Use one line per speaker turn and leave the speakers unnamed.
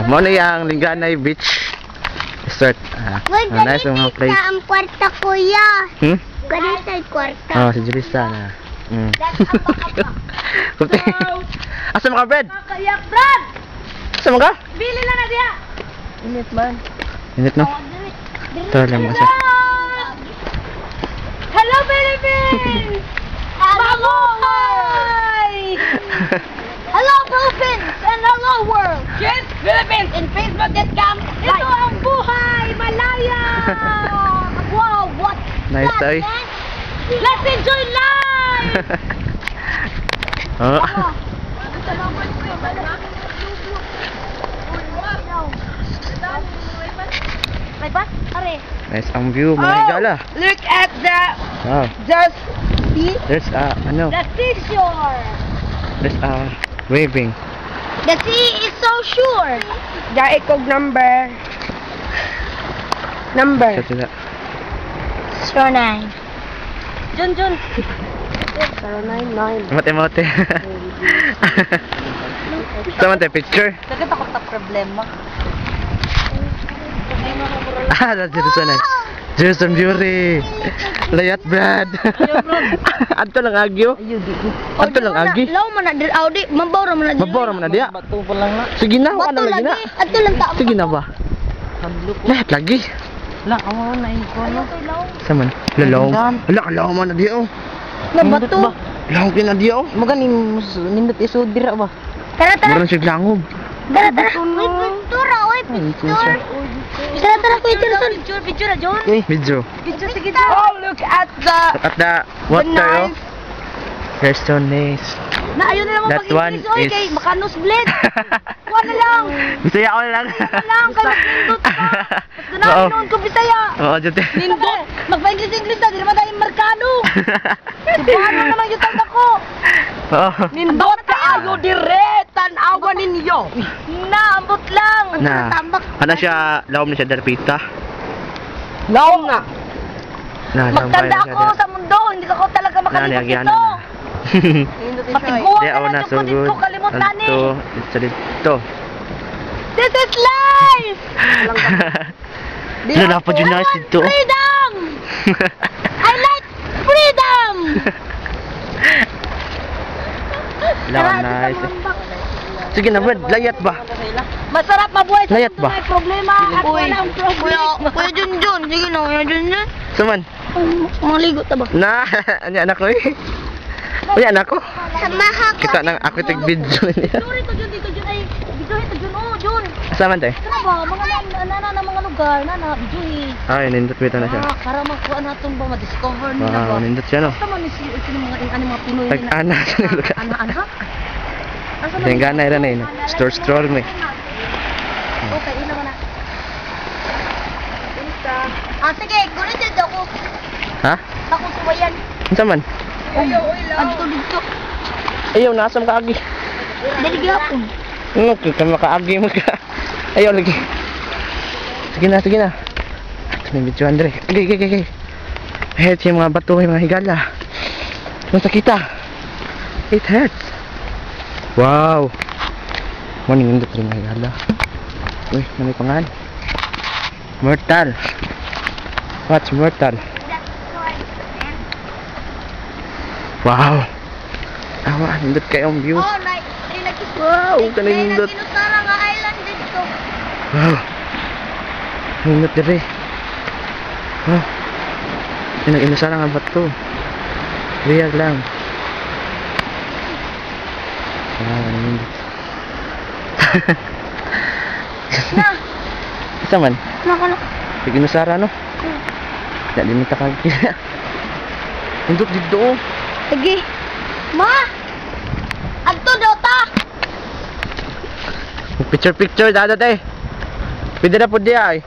Mo na yung Linganay Beach Resort. Nice yung mga place.
Ang kwarta, kuya. Ganito yung kwarta.
Oh, si Julissa na. Asa mo ka, Brad?
Kayak, Brad!
Asa mo ka?
Bili na diya.
Init man.
Init no? Tara lang ba siya?
Hello, Philippines! Mabuhay! Hello, Philippines! And hello, world! Yes, Philippines! In Facebook.com. Ito ang buhay! Malaya! Wow, what?
Nice day.
Let's enjoy life!
Oh.
May ba? Are.
Nice ang view, mga higala.
Look at the
Wow.
just see
There's
the seashore.
there's waving.
The sea is so sure.
Dai kog number.
Sa sila.
So nice. Jun.
099.
Emote-emote. Sama tayo picture.
Dagat ako ta problema.
That's so nice. Jason Fury. Layat, Brad. Adto lang agyo. Adto lang agi.
Law man na dir audi, mabawra man na dir.
Mabora man na diya.
Bato pa lang na.
Sige na, wala
Bato
lagi na.
lagi. Adto lang ta.
Sige na ba?
Hadlo ko.
Lahat lagi.
La, amo na ko no.
Saman. Lalaw. Ala, kalaw man na diya oh.
Na bato.
Law na diya oh.
Magani nindot isod dira ba?
Tara.
Murang siya langob.
Tara. Uy, pintura, uy, picture. Tara, picture, John.
Video.
Picture, sige, John. Oh, look at the
Look at the water oh. There's so nice.
Na ayun na lang
That one
pag-English, oy,
is-
kay makanos blade. Kuha na lang.
Bisaya ko lang.
Kuha lang, kay nindot ka. Basta
Oo.
na, noon ko Bisaya.
Oo, dito.
Nindot. Magpa-English na, di naman tayo Markano. Subhano naman yung tanda ko.
Oo.
Nindot ka ayo dire, tanawa ninyo. Naambot lang.
Na. Ano siya, lawom na siya darpita.
Law nga.
Na,
Magtanda ako sa mundo, hindi ko talaga makalimot
Nagyan
ito.
na.
Matiguan
Di ako
na
na
lang
so
yung
good.
dito, kalimutan ni.
Dito.
This is life!
Sila na pa dyan na dito.
Freedom! I like freedom!
Lawan nice. Sige na, Brad. Layat ba?
Masarap mabuhay sa
Layat
mundo,
ba?
may problema at walang problema.
Kuya Junjun, sige na, Kuya Junjun.
Suman.
Maligo ta ba?
Na, ano anak ko eh. Uy, anak ko.
Samaha ko.
Kita nang ako tig video niya.
Dito Jun, ay, dito Jun, oh, Jun.
Asaman tayo?
Kana ba, mga na mga lugar, na, Jun.
Ay, nindot bita na siya.
Para makuha natin ba, ma-discover nila ba?
Wow, nindot siya no.
Tama ni sino mga Pinoy na.
Pag-ana siya ng lugar.
Ana.
Yung gana ira na yun. Store mo eh.
Okay, ina mo na. Sige, gulitin ako.
Ha?
Ako suwayan.
Ano man?
Adto dito.
Ayaw, nasam ka agi.
Dali gapon.
Okay, ka makaagi mo ka. Ayaw lagi. Sige na. Ito na yung video, Andre. Okay. Hurts yung mga bato, yung mga higala. Masa kita. It hurts. Wow. Maning indot rin mga higala. Uy, manay pangan. Mortal. What's mortal? Wow. Awa, nindot kayong view.
Oh,
Wow, kanindot.
Kinutara nga island dito.
Wow. Nindot dire. Wow. Inasara nga ba ito? Real lang. Wow, nindot.
Na,
Isa man.
nakala.
Pag inasara no? Hindi mo takagkila. Nindot dito oh.
Sige. Ma! Adto daw ta!
Picture dada tay. Pwede na po diya ay.